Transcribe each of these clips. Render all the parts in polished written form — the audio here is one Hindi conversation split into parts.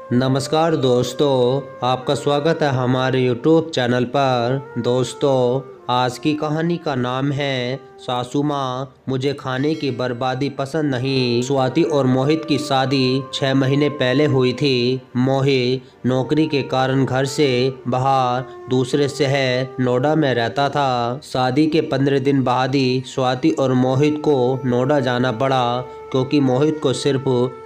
नमस्कार दोस्तों, आपका स्वागत है हमारे यूट्यूब चैनल पर। दोस्तों, आज की कहानी का नाम है सासू माँ मुझे खाने की बर्बादी पसंद नहीं। स्वाति और मोहित की शादी 6 महीने पहले हुई थी। मोहित नौकरी के कारण घर से बाहर दूसरे शहर नोएडा में रहता था। शादी के 15 दिन बाद ही स्वाति और मोहित को नोएडा जाना पड़ा, क्योंकि मोहित को सिर्फ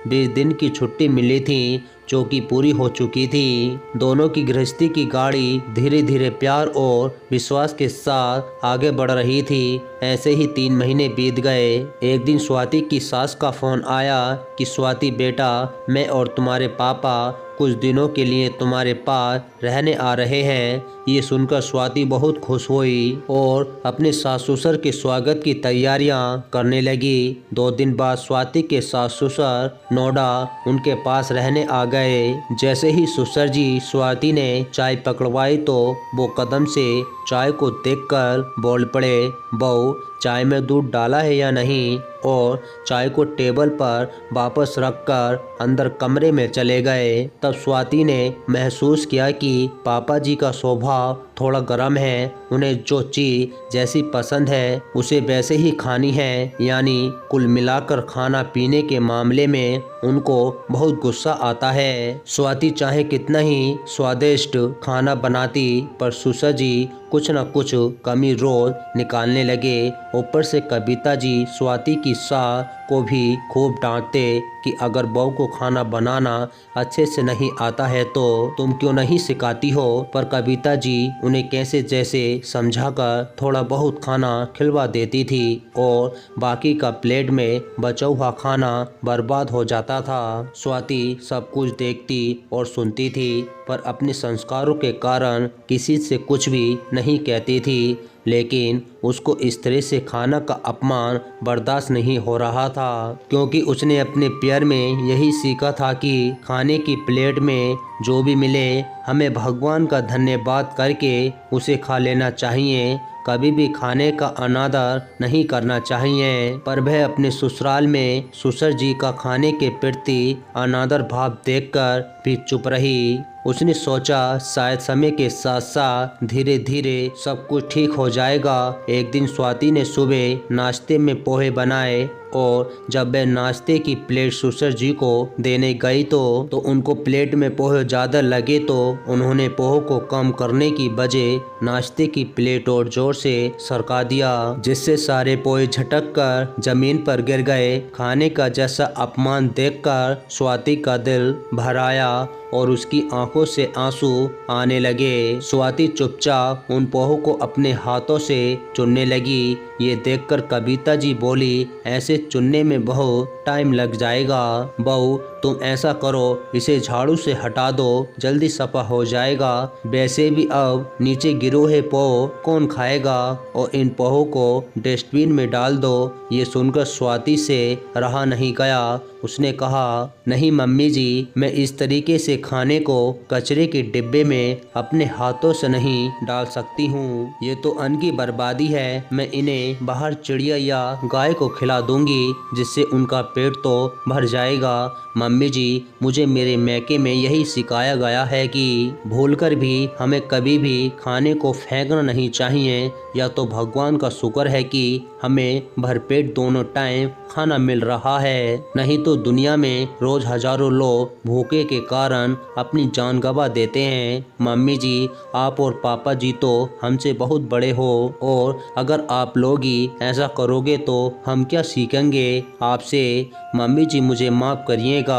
20 दिन की छुट्टी मिली थी, जो कि पूरी हो चुकी थी। दोनों की गृहस्थी की गाड़ी धीरे धीरे प्यार और विश्वास के साथ आगे बढ़ रही थी। ऐसे ही 3 महीने बीत गए। एक दिन स्वाति की सास का फोन आया कि स्वाति बेटा, मैं और तुम्हारे पापा कुछ दिनों के लिए तुम्हारे पास रहने आ रहे हैं। ये सुनकर स्वाति बहुत खुश हुई और अपने सास ससुर के स्वागत की तैयारियां करने लगी। 2 दिन बाद स्वाति के सास ससुर नोएडा उनके पास रहने आ गए। जैसे ही ससुर जी स्वाति ने चाय पकड़वाई तो वो कदम से चाय को देखकर बोल पड़े, बहू चाय में दूध डाला है या नहीं, और चाय को टेबल पर वापस रखकर अंदर कमरे में चले गए। तब स्वाति ने महसूस किया कि पापा जी का स्वभाव थोड़ा गर्म है। उन्हें जो चीज़ जैसी पसंद है उसे वैसे ही खानी है, यानी कुल मिलाकर खाना पीने के मामले में उनको बहुत गुस्सा आता है। स्वाति चाहे कितना ही स्वादिष्ट खाना बनाती, पर ससुर जी कुछ न कुछ कमी रोज निकालने लगे। ऊपर से कविता जी स्वाति की सास को भी खूब डांटते कि अगर बहू को खाना बनाना अच्छे से नहीं आता है तो तुम क्यों नहीं सिखाती हो। पर कविता जी उन्हें कैसे जैसे समझाकर थोड़ा बहुत खाना खिलवा देती थी और बाकी का प्लेट में बचा हुआ खाना बर्बाद हो जाता था। स्वाति सब कुछ देखती और सुनती थी, पर अपने संस्कारों के कारण किसी से कुछ भी नहीं कहती थी। लेकिन उसको इस तरह से खाना का अपमान बर्दाश्त नहीं हो रहा था, क्योंकि उसने अपने प्यार में यही सीखा था कि खाने की प्लेट में जो भी मिले हमें भगवान का धन्यवाद करके उसे खा लेना चाहिए। कभी भी खाने का अनादर नहीं करना चाहिए। पर वह अपने ससुराल में ससुर जी का खाने के प्रति अनादर भाव देखकर भी चुप रही। उसने सोचा शायद समय के साथ साथ धीरे धीरे सब कुछ ठीक हो जाएगा। एक दिन स्वाति ने सुबह नाश्ते में पोहे बनाए और जब वह नाश्ते की प्लेट ससुर जी को देने गई तो उनको प्लेट में पोहे ज़्यादा लगे, तो उन्होंने पोहे को कम करने की बजाय नाश्ते की प्लेट और जोर से सरका दिया, जिससे सारे पोहे झटक कर जमीन पर गिर गए। खाने का जैसा अपमान देखकर स्वाति का दिल भर आया और उसकी आंखों से आंसू आने लगे। स्वाति चुपचाप उन पोहों को अपने हाथों से चुनने लगी। ये देखकर कविता जी बोली, ऐसे चुनने में बहुत टाइम लग जाएगा। बहू तुम ऐसा करो, इसे झाड़ू से हटा दो, जल्दी सफा हो जाएगा। वैसे भी अब नीचे गिरो है पोह कौन खाएगा, और इन पोहों को डस्टबिन में डाल दो। ये सुनकर स्वाति से रहा नहीं गया। उसने कहा, नहीं मम्मी जी, मैं इस तरीके से खाने को कचरे के डिब्बे में अपने हाथों से नहीं डाल सकती हूँ। ये तो अन्न की बर्बादी है। मैं इन्हें बाहर चिड़िया या गाय को खिला दूंगी, जिससे उनका पेट तो भर जाएगा। मम्मी जी, मुझे मेरे मैके में यही सिखाया गया है कि भूलकर भी हमें कभी भी खाने को फेंकना नहीं चाहिए। या तो भगवान का शुक्र है कि हमें भरपेट दोनों टाइम खाना मिल रहा है, नहीं तो दुनिया में रोज हजारों लोग भूखे के कारण अपनी जान गंवा देते हैं। मम्मी जी, आप और पापा जी तो हमसे बहुत बड़े हो, और अगर आप लोग ही ऐसा करोगे तो हम क्या सीखेंगे आपसे। मम्मी जी मुझे माफ़ करिएगा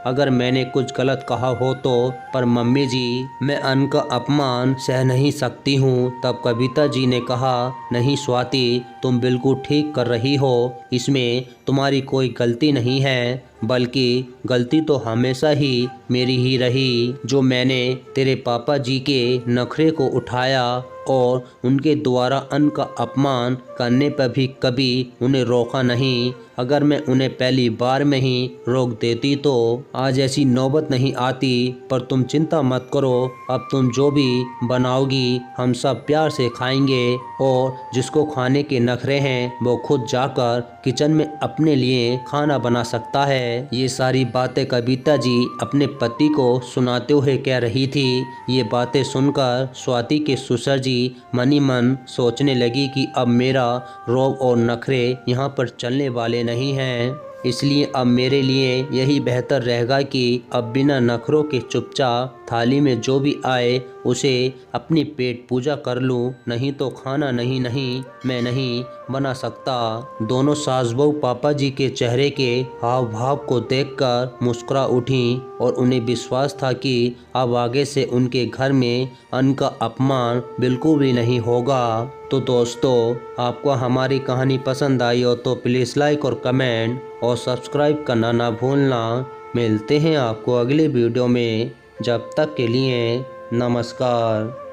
अगर मैंने कुछ गलत कहा हो तो, पर मम्मी जी मैं अन्न का अपमान सह नहीं सकती हूँ। तब कविता जी ने कहा, नहीं स्वाति, तुम बिल्कुल ठीक कर रही हो, इसमें तुम्हारी कोई गलती नहीं है, बल्कि गलती तो हमेशा ही मेरी ही रही, जो मैंने तेरे पापा जी के नखरे को उठाया और उनके द्वारा अन्न का अपमान करने पर भी कभी उन्हें रोका नहीं। अगर मैं उन्हें पहली बार में ही रोक देती तो आज ऐसी नौबत नहीं आती। पर तुम चिंता मत करो, अब तुम जो भी बनाओगी हम सब प्यार से खाएंगे, और जिसको खाने के नखरे हैं वो खुद जाकर किचन में अपने लिए खाना बना सकता है। है। ये सारी बातें कविता जी अपने पति को सुनाते हुए कह रही थी। ये बातें सुनकर स्वाति के ससुर जी मन ही मन सोचने लगी कि अब मेरा रौब और नखरे यहाँ पर चलने वाले नहीं हैं। इसलिए अब मेरे लिए यही बेहतर रहेगा कि अब बिना नखरों के चुपचाप थाली में जो भी आए उसे अपनी पेट पूजा कर लूं, नहीं तो खाना नहीं मैं नहीं बना सकता। दोनों सास बहू पापा जी के चेहरे के हाव भाव को देखकर मुस्कुरा उठी और उन्हें विश्वास था कि अब आगे से उनके घर में अन्न का अपमान बिल्कुल भी नहीं होगा। तो दोस्तों, आपको हमारी कहानी पसंद आई हो तो प्लीज़ लाइक और कमेंट और सब्सक्राइब करना ना भूलना। मिलते हैं आपको अगले वीडियो में। जब तक के लिए नमस्कार।